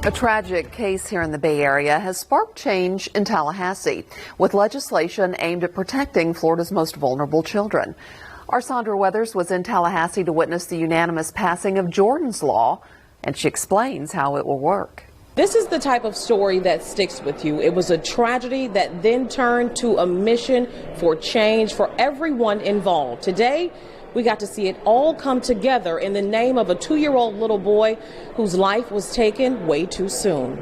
A tragic case here in the Bay Area has sparked change in Tallahassee, with legislation aimed at protecting Florida's most vulnerable children. Our Sandra Weathers was in Tallahassee to witness the unanimous passing of Jordan's Law, and she explains how it will work. This is the type of story that sticks with you. It was a tragedy that then turned to a mission for change for everyone involved. Today, we got to see it all come together in the name of a 2-year-old little boy whose life was taken way too soon.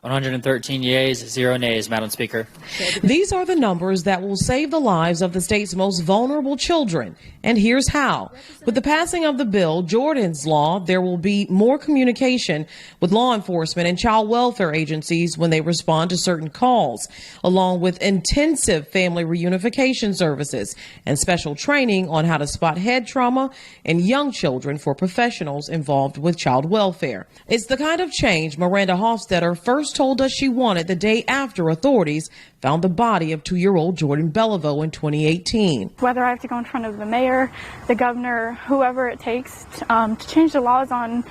113 yeas, 0 nays, Madam Speaker. These are the numbers that will save the lives of the state's most vulnerable children. And here's how. With the passing of the bill, Jordan's Law, there will be more communication with law enforcement and child welfare agencies when they respond to certain calls, along with intensive family reunification services and special training on how to spot head trauma in young children for professionals involved with child welfare. It's the kind of change Miranda Hofstetter first told us she wanted the day after authorities found the body of 2-year-old Jordan Beliveau in 2018. Whether I have to go in front of the mayor, the governor, whoever it takes to change the laws on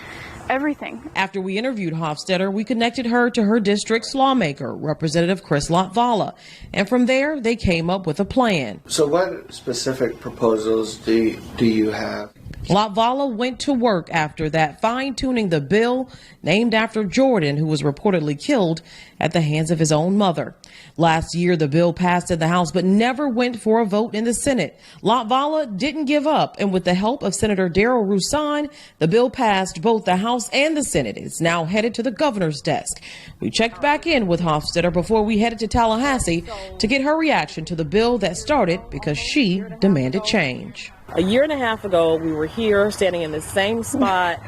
everything. After we interviewed Hofstetter, we connected her to her district's lawmaker, Representative Chris Latvala. And from there, they came up with a plan. So what specific proposals do you have? Latvala went to work after that, fine-tuning the bill named after Jordan, who was reportedly killed at the hands of his own mother. Last year, the bill passed in the House, but never went for a vote in the Senate. Latvala didn't give up, and with the help of Senator Darrell Roussan, the bill passed both the House and the Senate. It's now headed to the governor's desk. We checked back in with Hofstetter before we headed to Tallahassee to get her reaction to the bill that started because she demanded change. A year and a half ago, we were here standing in the same spot.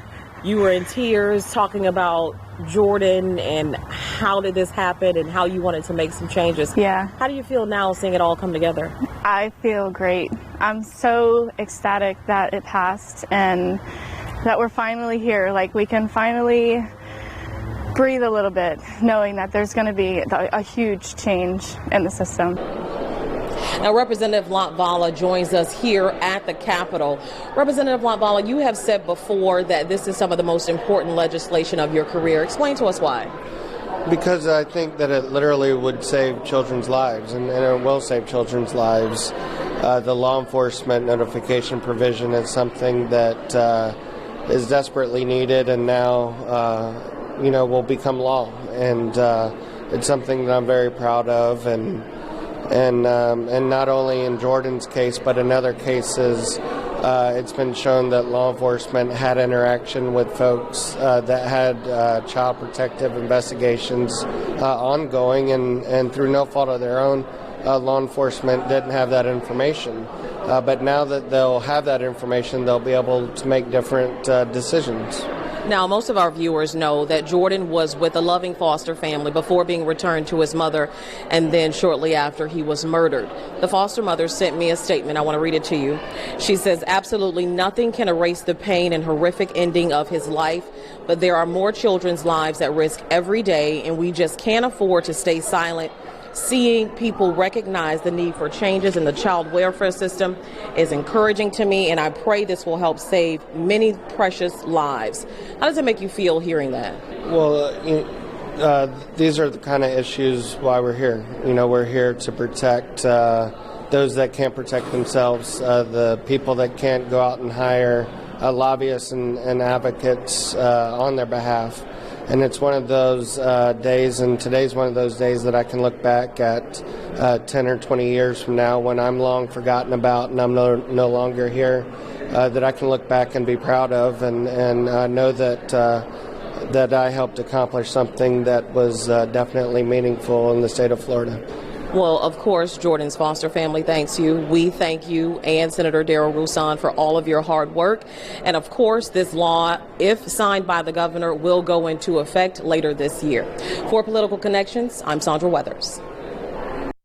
You were in tears talking about Jordan and how did this happen and how you wanted to make some changes. Yeah. How do you feel now seeing it all come together? I feel great. I'm so ecstatic that it passed and that we're finally here. Like, we can finally breathe a little bit knowing that there's going to be a huge change in the system. Now, Representative Latvala joins us here at the Capitol. Representative Latvala, you have said before that this is some of the most important legislation of your career. Explain to us why. Because I think that it literally would save children's lives, and it will save children's lives. The law enforcement notification provision is something that is desperately needed and now, will become law. And it's something that I'm very proud of. And not only in Jordan's case, but in other cases, it's been shown that law enforcement had interaction with folks that had child protective investigations ongoing, and through no fault of their own, law enforcement didn't have that information. But now that they'll have that information, they'll be able to make different decisions. Now, most of our viewers know that Jordan was with a loving foster family before being returned to his mother, and then shortly after he was murdered. The foster mother sent me a statement. I want to read it to you. She says, absolutely nothing can erase the pain and horrific ending of his life, but there are more children's lives at risk every day, and we just can't afford to stay silent. Seeing people recognize the need for changes in the child welfare system is encouraging to me, and I pray this will help save many precious lives. How does it make you feel hearing that? Well, these are the kind of issues why we're here. We're here to protect those that can't protect themselves, the people that can't go out and hire lobbyists and advocates on their behalf. And it's one of those days, and today's one of those days that I can look back at 10 or 20 years from now when I'm long forgotten about and I'm no longer here, that I can look back and be proud of and know that I helped accomplish something that was definitely meaningful in the state of Florida. Well, of course, Jordan's foster family thanks you. We thank you and Senator Darrell Roussan for all of your hard work. And of course, this law, if signed by the governor, will go into effect later this year. For Political Connections, I'm Sandra Weathers.